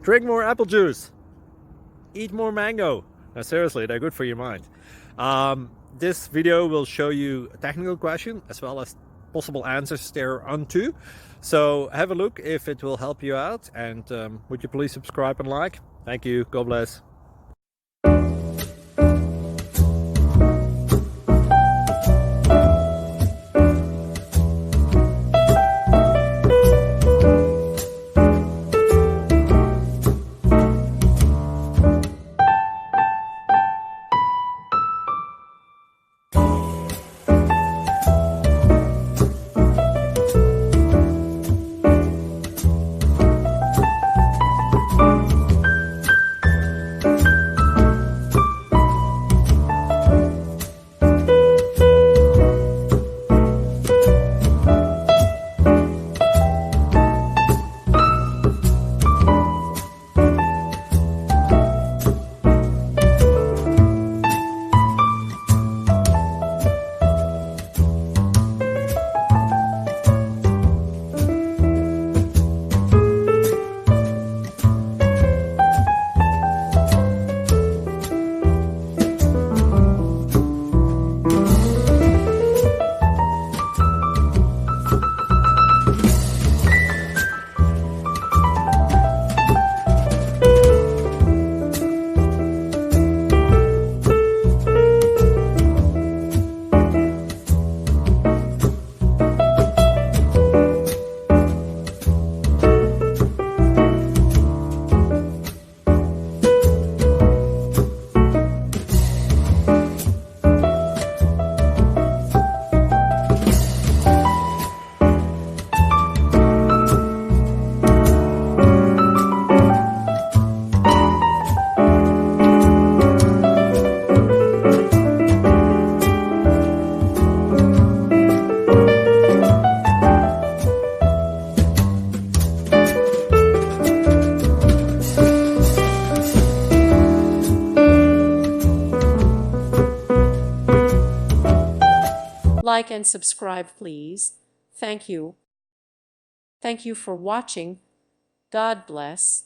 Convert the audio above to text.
Drink more apple juice. Eat more mango. Now seriously, they're good for your mind. This video will show you a technical question as well as possible answers thereunto. So have a look if it will help you out, and would you please subscribe and like? Thank you. God bless. Like and subscribe, please. Thank you. Thank you for watching. God bless.